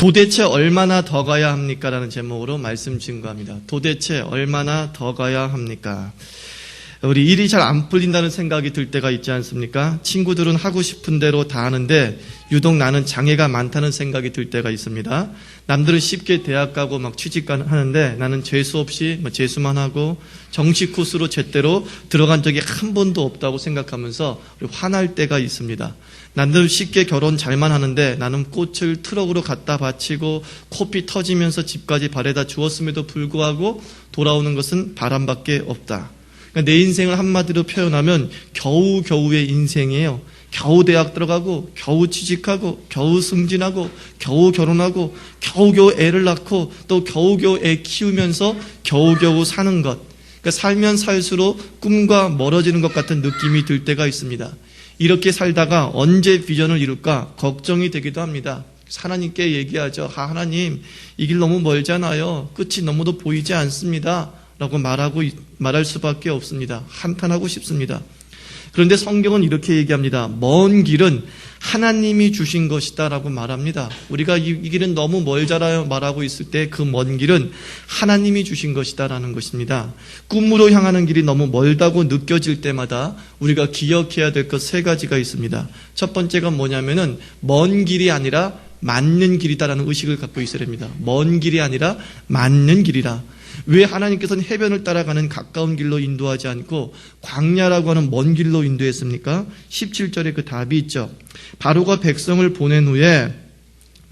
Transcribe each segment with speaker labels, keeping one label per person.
Speaker 1: 도대체 얼마나 더 가야 합니까? 라는 제목으로 말씀 증거합니다. 도대체 얼마나 더 가야 합니까? 우리 일이 잘 안 풀린다는 생각이 들 때가 있지 않습니까? 친구들은 하고 싶은 대로 다 하는데 유독 나는 장애가 많다는 생각이 들 때가 있습니다. 남들은 쉽게 대학 가고 막 취직 하는데 나는 재수 없이 재수만 하고 정시 코스로 제대로 들어간 적이 한 번도 없다고 생각하면서 화날 때가 있습니다. 남들은 쉽게 결혼 잘만 하는데 나는 꽃을 트럭으로 갖다 바치고 코피 터지면서 집까지 바래다 주었음에도 불구하고 돌아오는 것은 바람밖에 없다. 그러니까 내 인생을 한마디로 표현하면 겨우겨우의 인생이에요. 겨우 대학 들어가고 겨우 취직하고 겨우 승진하고 겨우 결혼하고 겨우겨우 애를 낳고 또 겨우겨우 애 키우면서 겨우겨우 사는 것. 그러니까 살면 살수록 꿈과 멀어지는 것 같은 느낌이 들 때가 있습니다. 이렇게 살다가 언제 비전을 이룰까 걱정이 되기도 합니다. 하나님께 얘기하죠. 하나님, 이 길 너무 멀잖아요. 끝이 너무도 보이지 않습니다. 라고 말할 수밖에 없습니다. 한탄하고 싶습니다. 그런데 성경은 이렇게 얘기합니다. 먼 길은 하나님이 주신 것이다 라고 말합니다. 우리가 이 길은 너무 멀잖아요 말하고 있을 때 그 먼 길은 하나님이 주신 것이다 라는 것입니다. 꿈으로 향하는 길이 너무 멀다고 느껴질 때마다 우리가 기억해야 될 것 세 가지가 있습니다. 첫 번째가 뭐냐면은 먼 길이 아니라 맞는 길이다라는 의식을 갖고 있어야 됩니다. 먼 길이 아니라 맞는 길이라. 왜 하나님께서는 해변을 따라가는 가까운 길로 인도하지 않고 광야라고 하는 먼 길로 인도했습니까? 17절에 그 답이 있죠. 바로가 백성을 보낸 후에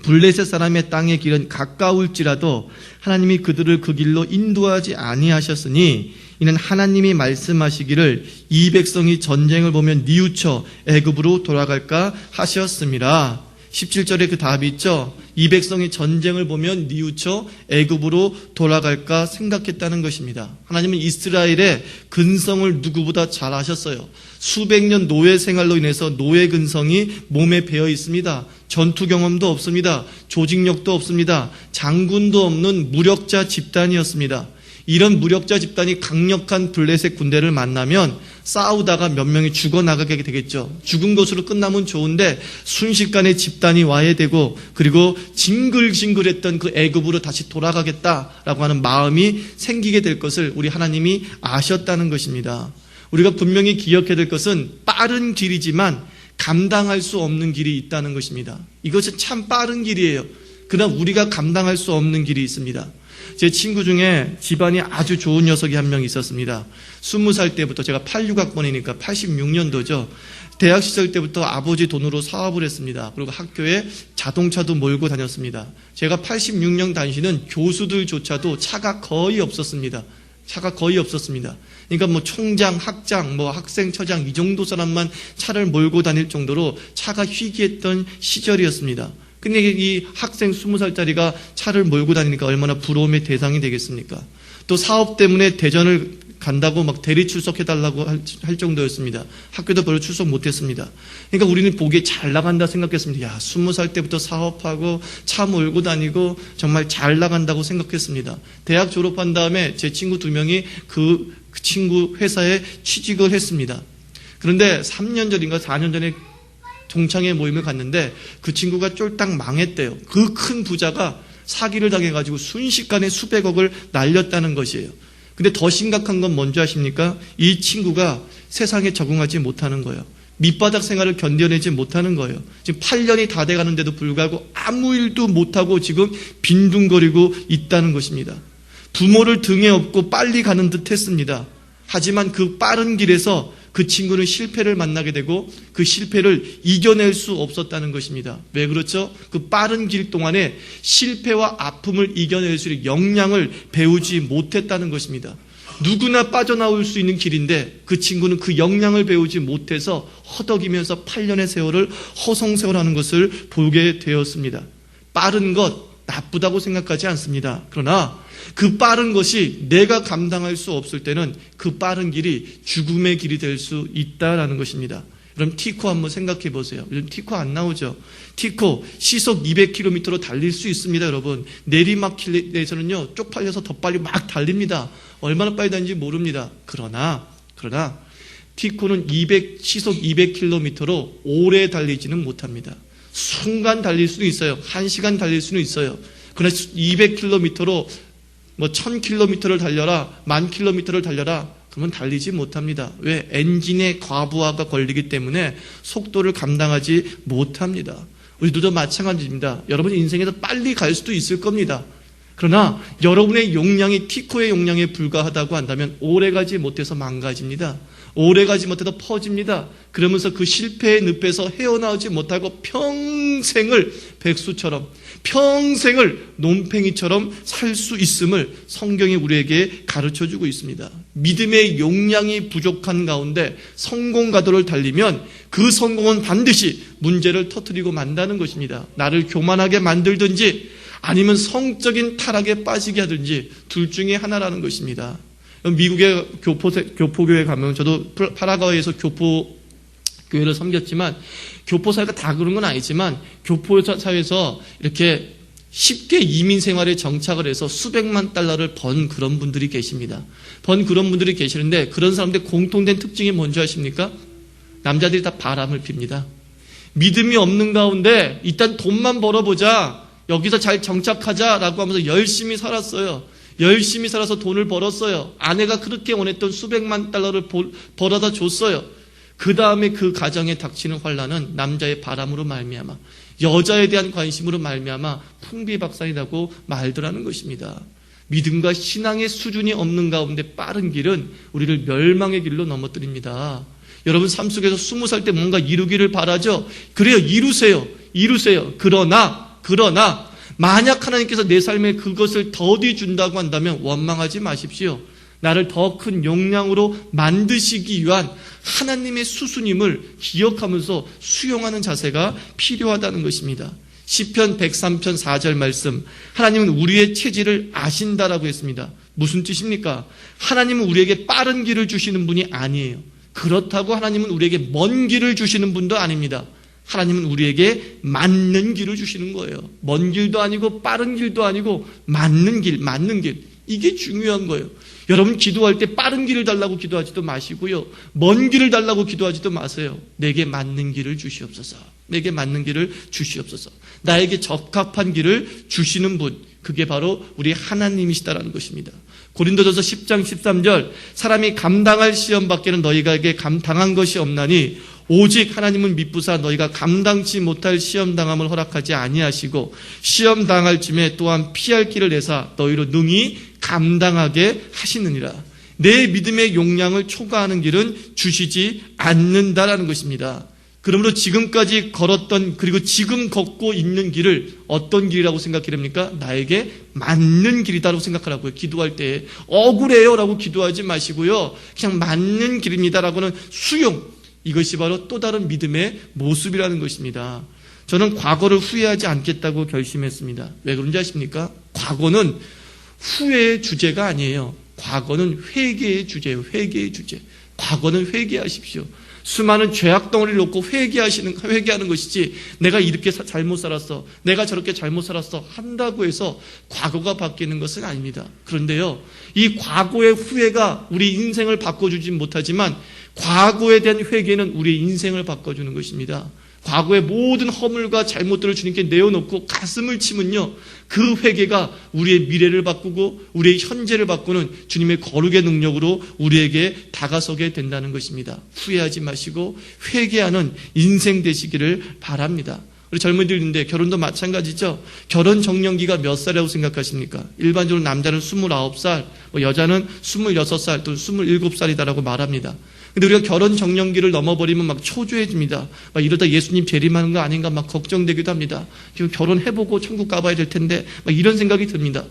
Speaker 1: 블레셋 사람의 땅의 길은 가까울지라도 하나님이 그들을 그 길로 인도하지 아니하셨으니 이는 하나님이 말씀하시기를 이 백성이 전쟁을 보면 뉘우쳐 애굽으로 돌아갈까 하셨습니다. 17절에 그 답이 있죠. 이 백성이 전쟁을 보면 뉘우쳐 애굽으로 돌아갈까 생각했다는 것입니다. 하나님은 이스라엘의 근성을 누구보다 잘 아셨어요. 수백 년 노예 생활로 인해서 노예 근성이 몸에 배어 있습니다. 전투 경험도 없습니다. 조직력도 없습니다. 장군도 없는 무력자 집단이었습니다. 이런 무력자 집단이 강력한 블레셋 군대를 만나면 싸우다가 몇 명이 죽어나가게 되겠죠. 죽은 것으로 끝나면 좋은데 순식간에 집단이 와야 되고 그리고 징글징글했던 그 애굽으로 다시 돌아가겠다라고 하는 마음이 생기게 될 것을 우리 하나님이 아셨다는 것입니다. 우리가 분명히 기억해야 될 것은 빠른 길이지만 감당할 수 없는 길이 있다는 것입니다. 이것은 참 빠른 길이에요. 그러나 우리가 감당할 수 없는 길이 있습니다. 제 친구 중에 집안이 아주 좋은 녀석이 한 명 있었습니다. 20살 때부터, 제가 86학번이니까 86년도죠. 대학 시절 때부터 아버지 돈으로 사업을 했습니다. 그리고 학교에 자동차도 몰고 다녔습니다. 제가 86년 당시는 교수들조차도 차가 거의 없었습니다. 그러니까 총장, 학장, 학생처장 이 정도 사람만 차를 몰고 다닐 정도로 차가 희귀했던 시절이었습니다. 근데 이 학생 20살짜리가 차를 몰고 다니니까 얼마나 부러움의 대상이 되겠습니까? 또 사업 때문에 대전을 간다고 대리 출석해달라고 할 정도였습니다. 학교도 별로 출석 못했습니다. 그러니까 우리는 보기에 잘 나간다 생각했습니다. 20살 때부터 사업하고 차 몰고 다니고 정말 잘 나간다고 생각했습니다. 대학 졸업한 다음에 제 친구 2명이 그 친구 회사에 취직을 했습니다. 그런데 3년 전인가 4년 전에 동창회 모임을 갔는데 그 친구가 쫄딱 망했대요. 그 큰 부자가 사기를 당해가지고 순식간에 수백억을 날렸다는 것이에요. 근데 더 심각한 건 뭔지 아십니까? 이 친구가 세상에 적응하지 못하는 거예요. 밑바닥 생활을 견뎌내지 못하는 거예요. 지금 8년이 다 돼가는데도 불구하고 아무 일도 못하고 지금 빈둥거리고 있다는 것입니다. 부모를 등에 업고 빨리 가는 듯 했습니다. 하지만 그 빠른 길에서 그 친구는 실패를 만나게 되고 그 실패를 이겨낼 수 없었다는 것입니다. 왜 그렇죠? 그 빠른 길 동안에 실패와 아픔을 이겨낼 수 있는 역량을 배우지 못했다는 것입니다. 누구나 빠져나올 수 있는 길인데 그 친구는 그 역량을 배우지 못해서 허덕이면서 8년의 세월을 허송세월하는 것을 보게 되었습니다. 빠른 것 나쁘다고 생각하지 않습니다. 그러나 그 빠른 것이 내가 감당할 수 없을 때는 그 빠른 길이 죽음의 길이 될 수 있다라는 것입니다. 그럼 티코 한번 생각해 보세요. 요즘 티코 안 나오죠? 티코 시속 200km로 달릴 수 있습니다, 여러분. 내리막길에서는요, 쪽팔려서 더 빨리 막 달립니다. 얼마나 빨리 다니는지 모릅니다. 그러나 티코는 시속 200km로 오래 달리지는 못합니다. 순간 달릴 수는 있어요. 1시간 달릴 수는 있어요. 그러나 200km로 1000km를 달려라, 10,000km를 달려라, 그러면 달리지 못합니다. 왜? 엔진의 과부하가 걸리기 때문에 속도를 감당하지 못합니다. 우리들도 마찬가지입니다. 여러분 인생에서 빨리 갈 수도 있을 겁니다. 그러나 여러분의 용량이 티코의 용량에 불과하다고 한다면 오래가지 못해서 망가집니다. 오래가지 못해서 퍼집니다. 그러면서 그 실패의 늪에서 헤어나오지 못하고 평생을 백수처럼, 평생을 논팽이처럼 살 수 있음을 성경이 우리에게 가르쳐주고 있습니다. 믿음의 용량이 부족한 가운데 성공 가도를 달리면 그 성공은 반드시 문제를 터뜨리고 만다는 것입니다. 나를 교만하게 만들든지 아니면 성적인 타락에 빠지게 하든지 둘 중에 하나라는 것입니다. 미국의 교포교회 가면, 저도 파라과이에서 교포교회를 섬겼지만 교포사회가 다 그런 건 아니지만 교포사회에서 이렇게 쉽게 이민 생활에 정착을 해서 수백만 달러를 번 그런 분들이 계십니다. 번 그런 분들이 계시는데 그런 사람들의 공통된 특징이 뭔지 아십니까? 남자들이 다 바람을 핍니다. 믿음이 없는 가운데 일단 돈만 벌어보자, 여기서 잘 정착하자라고 하면서 열심히 살았어요. 열심히 살아서 돈을 벌었어요. 아내가 그렇게 원했던 수백만 달러를 벌어다 줬어요. 그 다음에 그 가정에 닥치는 환란은 남자의 바람으로 말미암아, 여자에 대한 관심으로 말미암아 풍비박산이 나고 말더라는 것입니다. 믿음과 신앙의 수준이 없는 가운데 빠른 길은 우리를 멸망의 길로 넘어뜨립니다. 여러분 삶 속에서 20살 때 뭔가 이루기를 바라죠. 그래요, 이루세요. 그러나 만약 하나님께서 내 삶에 그것을 더디 준다고 한다면 원망하지 마십시오. 나를 더 큰 용량으로 만드시기 위한 하나님의 수수님을 기억하면서 수용하는 자세가 필요하다는 것입니다. 시편 103편 4절 말씀, 하나님은 우리의 체질을 아신다라고 했습니다. 무슨 뜻입니까? 하나님은 우리에게 빠른 길을 주시는 분이 아니에요. 그렇다고 하나님은 우리에게 먼 길을 주시는 분도 아닙니다. 하나님은 우리에게 맞는 길을 주시는 거예요. 먼 길도 아니고 빠른 길도 아니고 맞는 길. 이게 중요한 거예요. 여러분 기도할 때 빠른 길을 달라고 기도하지도 마시고요, 먼 길을 달라고 기도하지도 마세요. 내게 맞는 길을 주시옵소서. 내게 맞는 길을 주시옵소서. 나에게 적합한 길을 주시는 분, 그게 바로 우리 하나님이시다라는 것입니다. 고린도전서 10장 13절, 사람이 감당할 시험 밖에는 너희가에게 당한 것이 없나니 오직 하나님은 미쁘사 너희가 감당치 못할 시험 당함을 허락하지 아니하시고 시험 당할 쯤에 또한 피할 길을 내사 너희로 능히 감당하게 하시느니라. 내 믿음의 용량을 초과하는 길은 주시지 않는다라는 것입니다. 그러므로 지금까지 걸었던, 그리고 지금 걷고 있는 길을 어떤 길이라고 생각해야 됩니까? 나에게 맞는 길이다라고 생각하라고요. 기도할 때 억울해요 라고 기도하지 마시고요, 그냥 맞는 길입니다라고는 수용, 이것이 바로 또 다른 믿음의 모습이라는 것입니다. 저는 과거를 후회하지 않겠다고 결심했습니다. 왜 그런지 아십니까? 과거는 후회의 주제가 아니에요. 과거는 회개의 주제예요. 회개의 주제. 과거는 회개하십시오. 수많은 죄악 덩어리를 놓고 회개하는 것이지, 내가 이렇게 잘못 살았어, 내가 저렇게 잘못 살았어 한다고 해서 과거가 바뀌는 것은 아닙니다. 그런데요, 이 과거의 후회가 우리 인생을 바꿔주진 못하지만 과거에 대한 회개는 우리의 인생을 바꿔주는 것입니다. 과거의 모든 허물과 잘못들을 주님께 내어놓고 가슴을 치면요, 그 회개가 우리의 미래를 바꾸고 우리의 현재를 바꾸는 주님의 거룩의 능력으로 우리에게 다가서게 된다는 것입니다. 후회하지 마시고 회개하는 인생 되시기를 바랍니다. 우리 젊은이들인데 결혼도 마찬가지죠. 결혼 정년기가 몇 살이라고 생각하십니까? 일반적으로 남자는 29살, 여자는 26살 또는 27살이다라고 말합니다. 근데 우리가 결혼 정년기를 넘어버리면 막 초조해집니다. 막 이러다 예수님 재림하는 거 아닌가 막 걱정되기도 합니다. 지금 결혼해보고 천국 가봐야 될 텐데 막 이런 생각이 듭니다.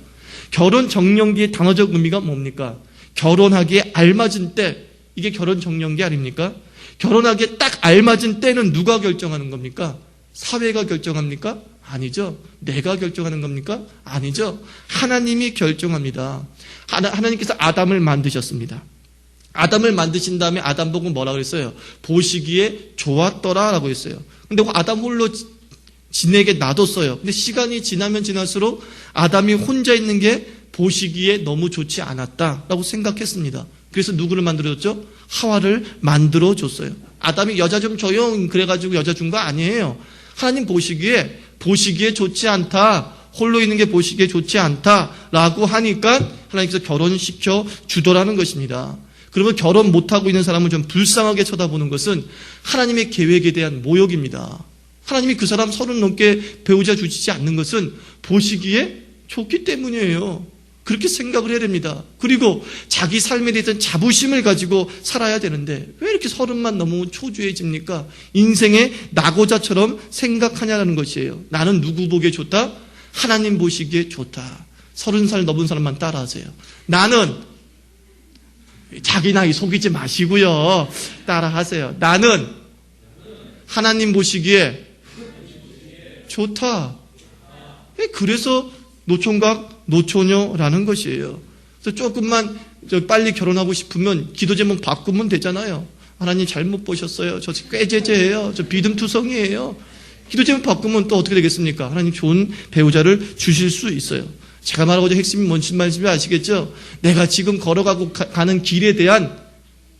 Speaker 1: 결혼 정년기의 단어적 의미가 뭡니까? 결혼하기에 알맞은 때, 이게 결혼 정년기 아닙니까? 결혼하기에 딱 알맞은 때는 누가 결정하는 겁니까? 사회가 결정합니까? 아니죠. 내가 결정하는 겁니까? 아니죠. 하나님이 결정합니다. 하나님께서 아담을 만드셨습니다. 아담을 만드신 다음에 아담 보고 뭐라 그랬어요? 보시기에 좋았더라 라고 했어요. 근데 아담 홀로 지내게 놔뒀어요. 근데 시간이 지나면 지날수록 아담이 혼자 있는 게 보시기에 너무 좋지 않았다라고 생각했습니다. 그래서 누구를 만들어줬죠? 하와를 만들어줬어요. 아담이 여자 좀 줘요 그래가지고 여자 준 거 아니에요. 하나님 보시기에 좋지 않다. 홀로 있는 게 보시기에 좋지 않다라고 하니까 하나님께서 결혼시켜 주더라는 것입니다. 그러면 결혼 못하고 있는 사람을 좀 불쌍하게 쳐다보는 것은 하나님의 계획에 대한 모욕입니다. 하나님이 그 사람 30 넘게 배우자 주시지 않는 것은 보시기에 좋기 때문이에요. 그렇게 생각을 해야 됩니다. 그리고 자기 삶에 대해서 자부심을 가지고 살아야 되는데 왜 이렇게 30만 넘으면 초조해집니까? 인생의 낙오자처럼 생각하냐는 것이에요. 나는 누구 보기에 좋다? 하나님 보시기에 좋다. 30살 넘은 사람만 따라하세요. 나는 자기 나이 속이지 마시고요. 따라하세요. 나는 하나님 보시기에 좋다. 그래서 노총각, 노처녀라는 것이에요. 그래서 조금만 빨리 결혼하고 싶으면 기도 제목 바꾸면 되잖아요. 하나님 잘못 보셨어요. 저 꾀제제예요. 저 비듬투성이에요. 기도 제목 바꾸면 또 어떻게 되겠습니까? 하나님 좋은 배우자를 주실 수 있어요. 제가 말하고자 핵심이 뭔지 말씀이 아시겠죠? 내가 지금 걸어가고 가는 길에 대한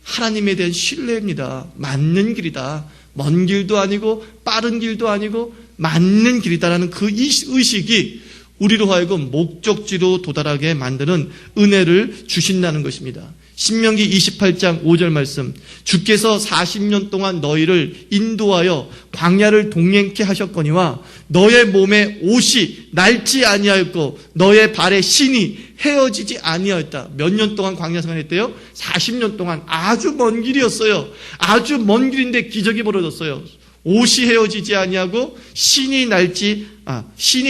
Speaker 1: 하나님에 대한 신뢰입니다. 맞는 길이다. 먼 길도 아니고 빠른 길도 아니고 맞는 길이다라는 그 의식이 우리로 하여금 목적지로 도달하게 만드는 은혜를 주신다는 것입니다. 신명기 28장 5절 말씀. 주께서 40년 동안 너희를 인도하여 광야를 동행케 하셨거니와 너의 몸에 옷이 낡지 아니하였고 너의 발에 신이 헤어지지 아니하였다. 몇 년 동안 광야 생활했대요? 40년 동안. 아주 먼 길이었어요. 아주 먼 길인데 기적이 벌어졌어요. 옷이 헤어지지 아니하고 신이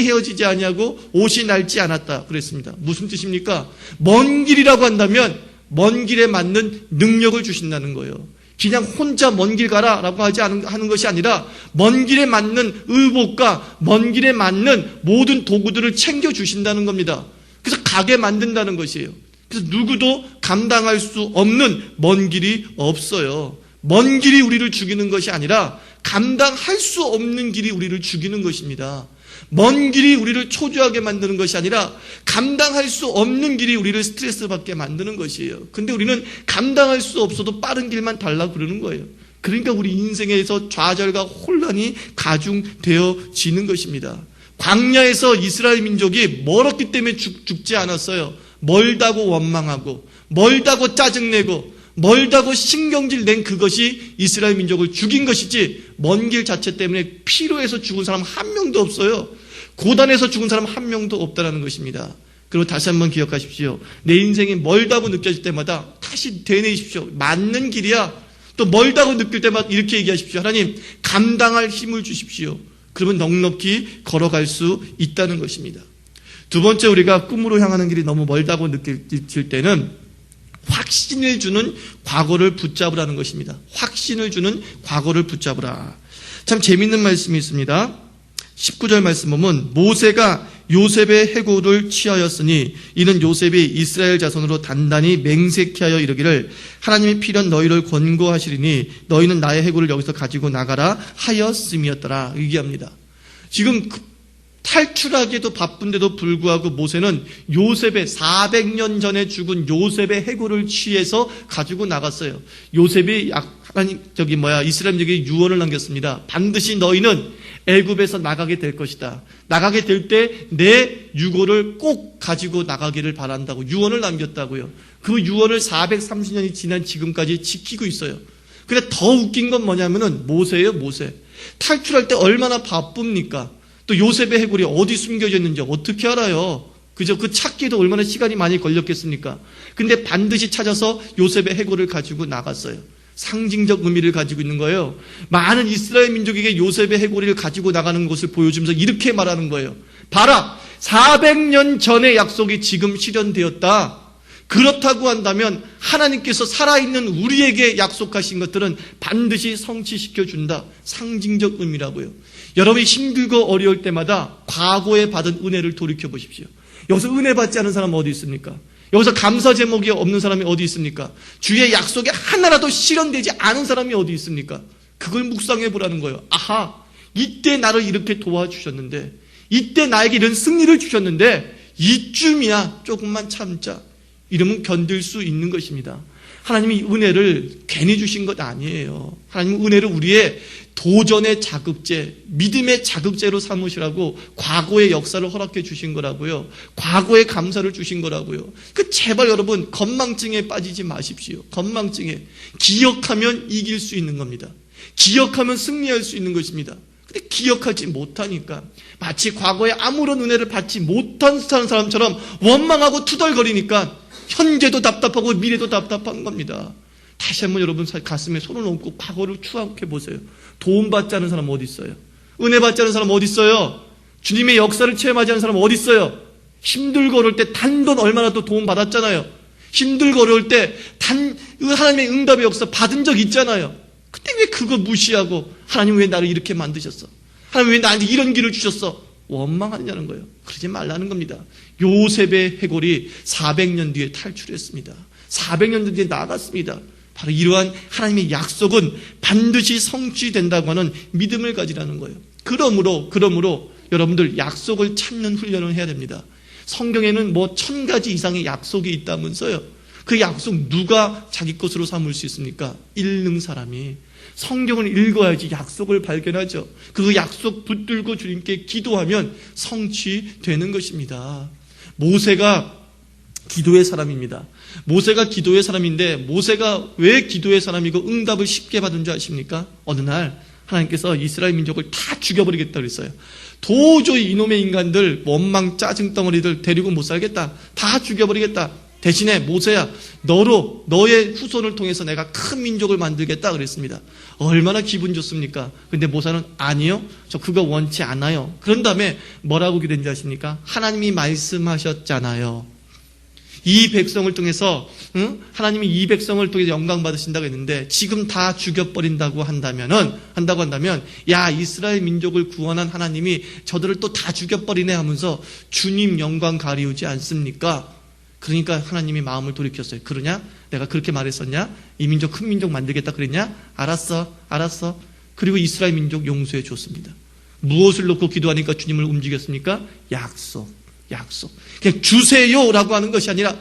Speaker 1: 헤어지지 아니하고 옷이 낡지 않았다 그랬습니다. 무슨 뜻입니까? 먼 길이라고 한다면 먼 길에 맞는 능력을 주신다는 거예요. 그냥 혼자 먼 길 가라라고 하는 것이 아니라 먼 길에 맞는 의복과 먼 길에 맞는 모든 도구들을 챙겨 주신다는 겁니다. 그래서 가게 만든다는 것이에요. 그래서 누구도 감당할 수 없는 먼 길이 없어요. 먼 길이 우리를 죽이는 것이 아니라 감당할 수 없는 길이 우리를 죽이는 것입니다. 먼 길이 우리를 초조하게 만드는 것이 아니라 감당할 수 없는 길이 우리를 스트레스 받게 만드는 것이에요. 근데 우리는 감당할 수 없어도 빠른 길만 달라고 그러는 거예요. 그러니까 우리 인생에서 좌절과 혼란이 가중되어지는 것입니다. 광야에서 이스라엘 민족이 멀었기 때문에 죽지 않았어요. 멀다고 원망하고 멀다고 짜증내고 멀다고 신경질 낸 그것이 이스라엘 민족을 죽인 것이지 먼 길 자체 때문에 피로해서 죽은 사람 한 명도 없어요. 고단해서 죽은 사람 한 명도 없다는 것입니다. 그리고 다시 한번 기억하십시오. 내 인생이 멀다고 느껴질 때마다 다시 되뇌십시오. 맞는 길이야. 또 멀다고 느낄 때마다 이렇게 얘기하십시오. 하나님 감당할 힘을 주십시오. 그러면 넉넉히 걸어갈 수 있다는 것입니다. 두 번째, 우리가 꿈으로 향하는 길이 너무 멀다고 느낄 때는 확신을 주는 과거를 붙잡으라는 것입니다. 확신을 주는 과거를 붙잡으라. 참 재밌는 말씀이 있습니다. 19절 말씀 보면 모세가 요셉의 해고를 취하였으니 이는 요셉이 이스라엘 자손으로 단단히 맹세케 하여 이르기를 하나님이 필연 너희를 권고하시리니 너희는 나의 해고를 여기서 가지고 나가라 하였음이었더라 얘기합니다. 지금 탈출하기도 바쁜데도 불구하고 모세는 요셉의 400년 전에 죽은 요셉의 해고를 취해서 가지고 나갔어요. 요셉이 이스라엘에게 유언을 남겼습니다. 반드시 너희는 애굽에서 나가게 될 것이다. 나가게 될 때 내 유고를 꼭 가지고 나가기를 바란다고 유언을 남겼다고요. 그 유언을 430년이 지난 지금까지 지키고 있어요. 근데 더 웃긴 건 뭐냐면은 모세예요, 모세. 탈출할 때 얼마나 바쁩니까? 또 요셉의 해골이 어디 숨겨져 있는지 어떻게 알아요? 그죠? 그 찾기도 얼마나 시간이 많이 걸렸겠습니까? 근데 반드시 찾아서 요셉의 해골을 가지고 나갔어요. 상징적 의미를 가지고 있는 거예요. 많은 이스라엘 민족에게 요셉의 해골을 가지고 나가는 것을 보여주면서 이렇게 말하는 거예요. 봐라! 400년 전의 약속이 지금 실현되었다. 그렇다고 한다면 하나님께서 살아있는 우리에게 약속하신 것들은 반드시 성취시켜준다. 상징적 의미라고요. 여러분이 힘들고 어려울 때마다 과거에 받은 은혜를 돌이켜보십시오. 여기서 은혜 받지 않은 사람은 어디 있습니까? 여기서 감사 제목이 없는 사람이 어디 있습니까? 주의 약속이 하나라도 실현되지 않은 사람이 어디 있습니까? 그걸 묵상해 보라는 거예요. 아하, 이때 나를 이렇게 도와주셨는데, 이때 나에게 이런 승리를 주셨는데 이쯤이야 조금만 참자. 이러면 견딜 수 있는 것입니다. 하나님이 은혜를 괜히 주신 것 아니에요. 하나님은 은혜를 우리의 도전의 자극제, 믿음의 자극제로 삼으시라고 과거의 역사를 허락해 주신 거라고요. 과거의 감사를 주신 거라고요. 제발 여러분 건망증에 빠지지 마십시오. 건망증에. 기억하면 이길 수 있는 겁니다. 기억하면 승리할 수 있는 것입니다. 근데 기억하지 못하니까 마치 과거에 아무런 은혜를 받지 못한 사람처럼 원망하고 투덜거리니까 현재도 답답하고 미래도 답답한 겁니다. 다시 한번 여러분 가슴에 손을 얹고 과거를 추억해 보세요. 도움받지 않은 사람 어디 있어요? 은혜 받지 않은 사람 어디 있어요? 주님의 역사를 체험하지 않은 사람 어디 있어요? 힘들고 어려울 때 단돈 얼마나 또 도움 받았잖아요. 힘들고 어려울 때 하나님의 응답의 역사 받은 적 있잖아요. 근데 왜 그거 무시하고 하나님 왜 나를 이렇게 만드셨어? 하나님 왜 나한테 이런 길을 주셨어? 원망하느냐는 거예요. 그러지 말라는 겁니다. 요셉의 해골이 400년 뒤에 탈출했습니다. 400년 뒤에 나갔습니다. 바로 이러한 하나님의 약속은 반드시 성취된다고 하는 믿음을 가지라는 거예요. 그러므로 여러분들 약속을 찾는 훈련을 해야 됩니다. 성경에는 1000가지 이상의 약속이 있다면서요. 그 약속 누가 자기 것으로 삼을 수 있습니까? 읽는 사람이. 성경을 읽어야지 약속을 발견하죠. 그 약속 붙들고 주님께 기도하면 성취되는 것입니다. 모세가 기도의 사람입니다. 모세가 기도의 사람인데 모세가 왜 기도의 사람이고 응답을 쉽게 받은 줄 아십니까? 어느 날 하나님께서 이스라엘 민족을 다 죽여버리겠다 그랬어요. 도저히 이놈의 인간들 원망 짜증덩어리들 데리고 못 살겠다. 다 죽여버리겠다. 대신에 모세야 너의 후손을 통해서 내가 큰 민족을 만들겠다 그랬습니다. 얼마나 기분 좋습니까? 근데 모세는 아니요, 저 그거 원치 않아요. 그런 다음에 뭐라고 기도했는지 아십니까? 하나님이 말씀하셨잖아요. 이 백성을 통해서 하나님이 이 백성을 통해서 영광 받으신다고 했는데 지금 다 죽여버린다고 한다면 야 이스라엘 민족을 구원한 하나님이 저들을 또 다 죽여버리네 하면서 주님 영광 가리우지 않습니까? 그러니까 하나님이 마음을 돌이켰어요. 그러냐? 내가 그렇게 말했었냐? 이 민족 큰 민족 만들겠다 그랬냐? 알았어. 그리고 이스라엘 민족 용서해 줬습니다. 무엇을 놓고 기도하니까 주님을 움직였습니까? 약속. 그냥 주세요라고 하는 것이 아니라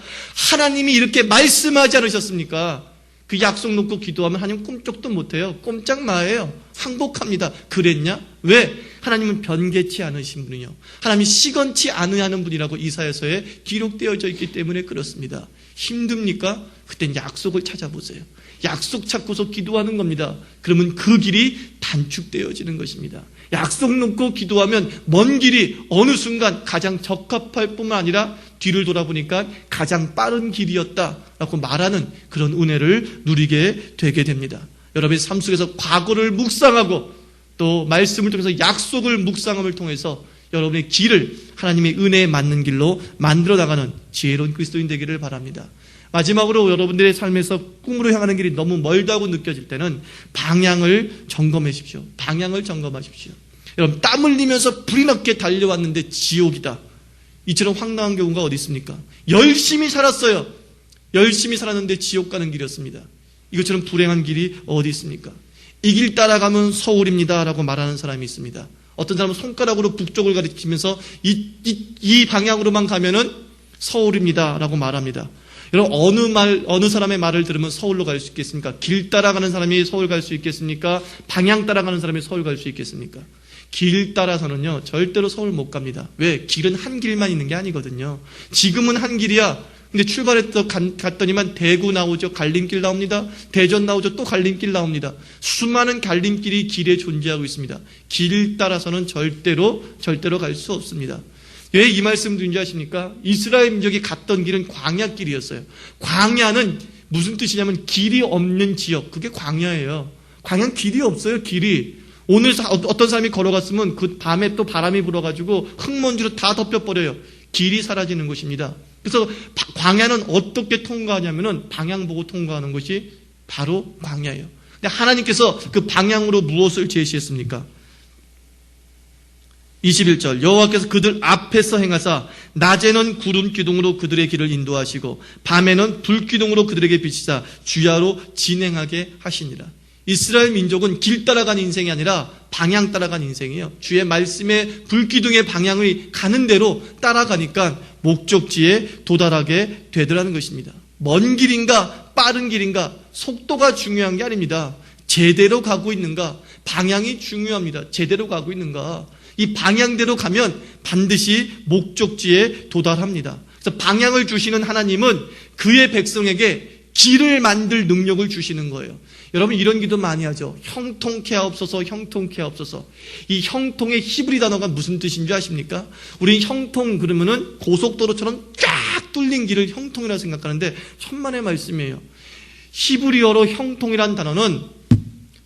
Speaker 1: 하나님이 이렇게 말씀하지 않으셨습니까? 그 약속 놓고 기도하면 하나님 꿈쩍도 못해요. 꼼짝마예요. 항복합니다. 그랬냐? 왜? 하나님은 변개치 않으신 분이요. 하나님이 시건치 않으하는 분이라고 이사야서에 기록되어져 있기 때문에 그렇습니다. 힘듭니까? 그땐 약속을 찾아보세요. 약속 찾고서 기도하는 겁니다. 그러면 그 길이 단축되어지는 것입니다. 약속 놓고 기도하면 먼 길이 어느 순간 가장 적합할 뿐만 아니라 뒤를 돌아보니까 가장 빠른 길이었다라고 말하는 그런 은혜를 누리게 되게 됩니다. 여러분의 삶 속에서 과거를 묵상하고 또 말씀을 통해서 약속을 묵상함을 통해서 여러분의 길을 하나님의 은혜에 맞는 길로 만들어 나가는 지혜로운 그리스도인 되기를 바랍니다. 마지막으로 여러분들의 삶에서 꿈으로 향하는 길이 너무 멀다고 느껴질 때는 방향을 점검하십시오. 여러분 땀 흘리면서 불이 나게 달려왔는데 지옥이다. 이처럼 황당한 경우가 어디 있습니까? 열심히 살았어요. 열심히 살았는데 지옥 가는 길이었습니다. 이것처럼 불행한 길이 어디 있습니까? 이 길 따라가면 서울입니다 라고 말하는 사람이 있습니다. 어떤 사람은 손가락으로 북쪽을 가리키면서 이 방향으로만 가면은 서울입니다 라고 말합니다. 여러분 어느 사람의 말을 들으면 서울로 갈 수 있겠습니까? 길 따라가는 사람이 서울 갈 수 있겠습니까? 방향 따라가는 사람이 서울 갈 수 있겠습니까? 길 따라서는요 절대로 서울 못 갑니다. 왜? 길은 한 길만 있는 게 아니거든요. 지금은 한 길이야. 근데 출발해서 갔더니만 대구 나오죠. 갈림길 나옵니다. 대전 나오죠. 또 갈림길 나옵니다. 수많은 갈림길이 길에 존재하고 있습니다. 길 따라서는 절대로 갈 수 없습니다. 왜 이 말씀 드린지 아십니까? 이스라엘 민족이 갔던 길은 광야길이었어요. 광야는 무슨 뜻이냐면 길이 없는 지역. 그게 광야예요. 광야는 길이 없어요. 길이. 오늘 어떤 사람이 걸어갔으면 그 밤에 또 바람이 불어가지고 흙먼지로 다 덮여버려요. 길이 사라지는 것입니다. 그래서 광야는 어떻게 통과하냐면은 방향 보고 통과하는 것이 바로 광야예요. 근데 하나님께서 그 방향으로 무엇을 제시했습니까? 21절 여호와께서 그들 앞에서 행하사 낮에는 구름 기둥으로 그들의 길을 인도하시고 밤에는 불 기둥으로 그들에게 비치사 주야로 진행하게 하시니라. 이스라엘 민족은 길 따라간 인생이 아니라 방향 따라간 인생이에요. 주의 말씀의 불기둥의 방향을 가는 대로 따라가니까 목적지에 도달하게 되더라는 것입니다. 먼 길인가 빠른 길인가 속도가 중요한 게 아닙니다. 제대로 가고 있는가, 방향이 중요합니다. 제대로 가고 있는가. 이 방향대로 가면 반드시 목적지에 도달합니다. 그래서 방향을 주시는 하나님은 그의 백성에게 길을 만들 능력을 주시는 거예요. 여러분 이런 기도 많이 하죠. 형통케 하옵소서, 형통케 하옵소서. 이 형통의 히브리 단어가 무슨 뜻인 줄 아십니까? 우리 형통 그러면은 고속도로처럼 쫙 뚫린 길을 형통이라고 생각하는데 천만의 말씀이에요. 히브리어로 형통이란 단어는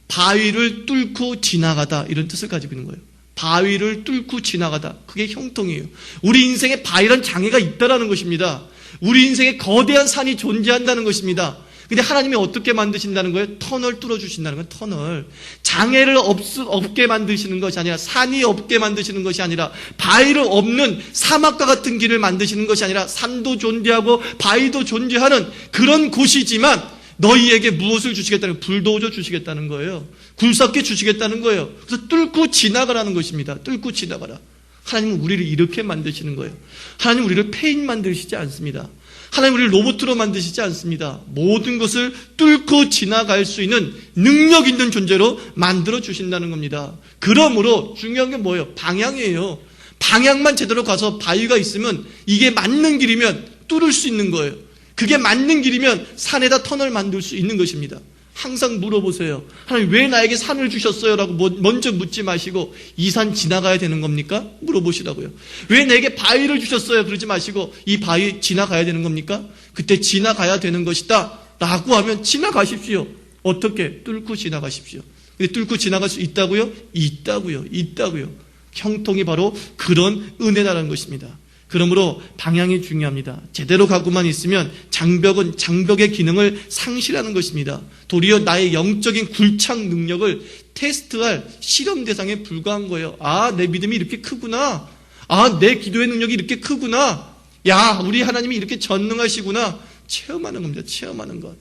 Speaker 1: 바위를 뚫고 지나가다 이런 뜻을 가지고 있는 거예요. 바위를 뚫고 지나가다. 그게 형통이에요. 우리 인생에 바위란 장애가 있다라는 것입니다. 우리 인생에 거대한 산이 존재한다는 것입니다. 근데 하나님이 어떻게 만드신다는 거예요? 터널 뚫어주신다는 거예요. 터널. 장애를 없게 만드시는 것이 아니라, 산이 없게 만드시는 것이 아니라, 바위를 없는 사막과 같은 길을 만드시는 것이 아니라, 산도 존재하고 바위도 존재하는 그런 곳이지만 너희에게 무엇을 주시겠다는 거예요? 불도저 주시겠다는 거예요. 굴삭기 주시겠다는 거예요. 그래서 뚫고 지나가라는 것입니다. 뚫고 지나가라. 하나님은 우리를 이렇게 만드시는 거예요. 하나님은 우리를 폐인 만드시지 않습니다. 하나님 우리를 로봇으로 만드시지 않습니다. 모든 것을 뚫고 지나갈 수 있는 능력 있는 존재로 만들어 주신다는 겁니다. 그러므로 중요한 게 뭐예요? 방향이에요. 방향만 제대로 가서 바위가 있으면 이게 맞는 길이면 뚫을 수 있는 거예요. 그게 맞는 길이면 산에다 터널 만들 수 있는 것입니다. 항상 물어보세요. 하나님 왜 나에게 산을 주셨어요? 라고 먼저 묻지 마시고 이 산 지나가야 되는 겁니까? 물어보시라고요. 왜 내게 바위를 주셨어요? 그러지 마시고 이 바위 지나가야 되는 겁니까? 그때 지나가야 되는 것이다 라고 하면 지나가십시오. 어떻게? 뚫고 지나가십시오. 근데 뚫고 지나갈 수 있다고요? 있다고요. 형통이 바로 그런 은혜라는 것입니다. 그러므로 방향이 중요합니다. 제대로 가고만 있으면 장벽은 장벽의 기능을 상실하는 것입니다. 도리어 나의 영적인 굴착 능력을 테스트할 실험 대상에 불과한 거예요. 아, 내 믿음이 이렇게 크구나. 아, 내 기도의 능력이 이렇게 크구나. 야, 우리 하나님이 이렇게 전능하시구나. 체험하는 겁니다. 체험하는 것.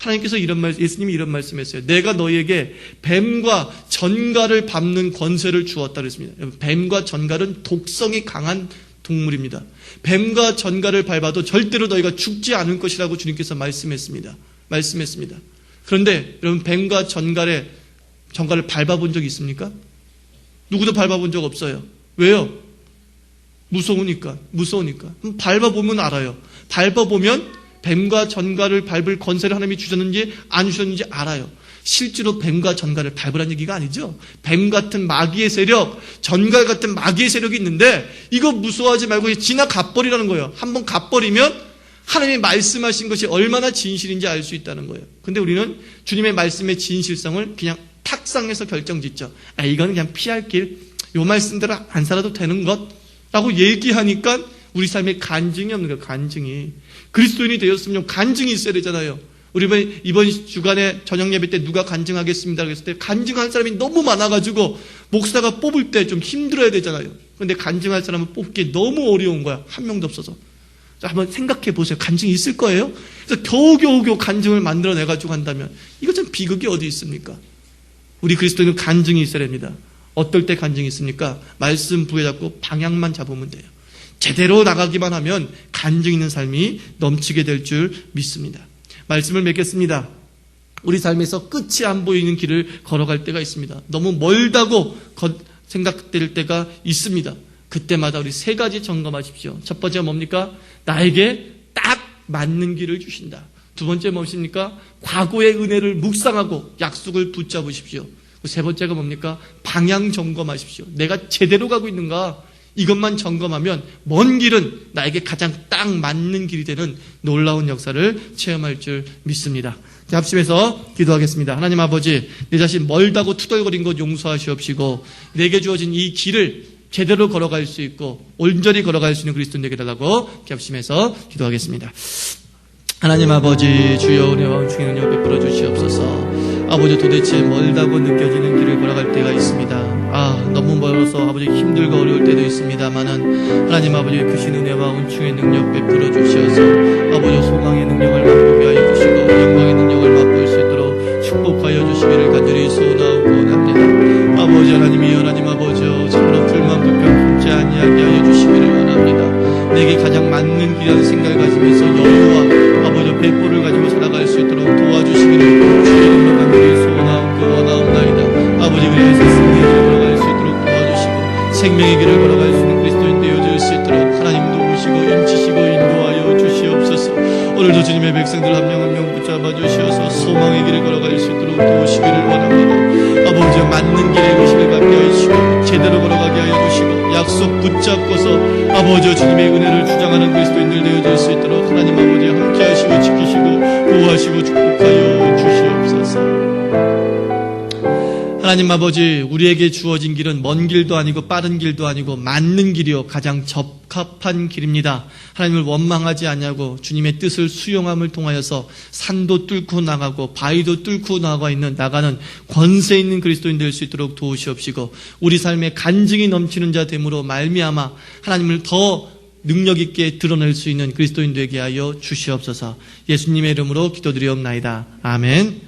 Speaker 1: 하나님께서 예수님이 이런 말씀했어요. 내가 너희에게 뱀과 전갈을 밟는 권세를 주었다 그랬습니다. 뱀과 전갈은 독성이 강한 동물입니다. 뱀과 전갈을 밟아도 절대로 너희가 죽지 않을 것이라고 주님께서 말씀했습니다. 그런데 여러분 뱀과 전갈을 밟아본 적이 있습니까? 누구도 밟아본 적 없어요. 왜요? 무서우니까. 밟아보면 알아요. 밟아보면 뱀과 전갈을 밟을 권세를 하나님이 주셨는지 안 주셨는지 알아요. 실제로 뱀과 전갈을 밟으라는 얘기가 아니죠. 뱀 같은 마귀의 세력, 전갈 같은 마귀의 세력이 있는데 이거 무서워하지 말고 지나가버리라는 거예요. 한번 가버리면 하나님이 말씀하신 것이 얼마나 진실인지 알 수 있다는 거예요. 근데 우리는 주님의 말씀의 진실성을 그냥 탁상에서 결정짓죠. 아, 이거는 그냥 피할 길, 요 말씀대로 안 살아도 되는 것라고 얘기하니까 우리 삶에 간증이 없는 거예요. 간증이. 그리스도인이 되었으면 간증이 있어야 되잖아요. 우리 이번 주간에 저녁 예배 때 누가 간증하겠습니다 그랬을 때 간증할 사람이 너무 많아가지고 목사가 뽑을 때 좀 힘들어야 되잖아요. 그런데 간증할 사람을 뽑기 너무 어려운 거야. 한 명도 없어서. 자, 한번 생각해 보세요. 간증이 있을 거예요? 그래서 겨우 간증을 만들어내가지고 한다면 이거 참 비극이 어디 있습니까? 우리 그리스도인은 간증이 있어야 됩니다. 어떨 때 간증이 있습니까? 말씀 부여잡고 방향만 잡으면 돼요. 제대로 나가기만 하면 간증 있는 삶이 넘치게 될 줄 믿습니다. 말씀을 맺겠습니다. 우리 삶에서 끝이 안 보이는 길을 걸어갈 때가 있습니다. 너무 멀다고 생각될 때가 있습니다. 그때마다 우리 세 가지 점검하십시오. 첫 번째가 뭡니까? 나에게 딱 맞는 길을 주신다. 두 번째 무엇입니까? 과거의 은혜를 묵상하고 약속을 붙잡으십시오. 세 번째가 뭡니까? 방향 점검하십시오. 내가 제대로 가고 있는가? 이것만 점검하면 먼 길은 나에게 가장 딱 맞는 길이 되는 놀라운 역사를 체험할 줄 믿습니다. 자, 합심해서 기도하겠습니다. 하나님 아버지, 내 자신 멀다고 투덜거린 것 용서하시옵시고 내게 주어진 이 길을 제대로 걸어갈 수 있고 온전히 걸어갈 수 있는 그리스도 되게 달라고 합심해서 기도하겠습니다. 하나님 아버지, 주여 은혜와 은총의 능력 베풀어 주시옵소서. 아버지, 도대체 멀다고 느껴지는 길을 걸어갈 때가 있습니다. 너무 멀어서 아버지 힘들고 어려울 때도 있습니다만은 하나님 아버지 크신 은혜와 은총의 능력 베풀어 주시어서 아버지 소망의 능력을 맛보게 하여 주시고 영광의 능력을 맛볼 수 있도록 축복하여 주시기를 간절히 소원하고 원합니다. 아버지 하나님이여, 하나님 아버지여, 참으로 불만 불평 품지 아니하게 하여 주시기를 원합니다. 내게 가장 맞는 길이라는 생각을 가지면서 여유와 아버지 배포를 가지고 살아갈 수 있도록 도와주시기를 주의 이름으로 간절히 소원하옵고 원하옵나이다. 아버지, 그래서 승리의 길을 걸어갈 수 있도록 도와주시고 생명의 길을 걸어갈 수 있는 그리스도인 되어줄 수 있도록 하나님도 오시고 인치시고 인도하여 주시옵소서. 오늘도 주님의 백성들 한 명 한 명 붙잡아 주시어서 소망의 길을 걸어갈 수 있도록 도우시기를 원합니다. 아버지, 맞는 길에 의식을 갖게 하시고 제대로 걸어가게 하여 주시고 약속 붙잡고서 아버지 주님의 은혜를 주장하는 그리스도인들 되어줄 수 있도록 하나님 아버지 함께 하시고 지키시고 보호하시고 축복하여 주시옵소서. 하나님 아버지, 우리에게 주어진 길은 먼 길도 아니고 빠른 길도 아니고 맞는 길이요 가장 적합한 길입니다. 하나님을 원망하지 않냐고 주님의 뜻을 수용함을 통하여서 산도 뚫고 나가고 바위도 뚫고 나가는 권세 있는 그리스도인 될 수 있도록 도우시옵시고 우리 삶에 간증이 넘치는 자 됨으로 말미암아 하나님을 더 능력 있게 드러낼 수 있는 그리스도인 되게 하여 주시옵소서. 예수님의 이름으로 기도드리옵나이다. 아멘.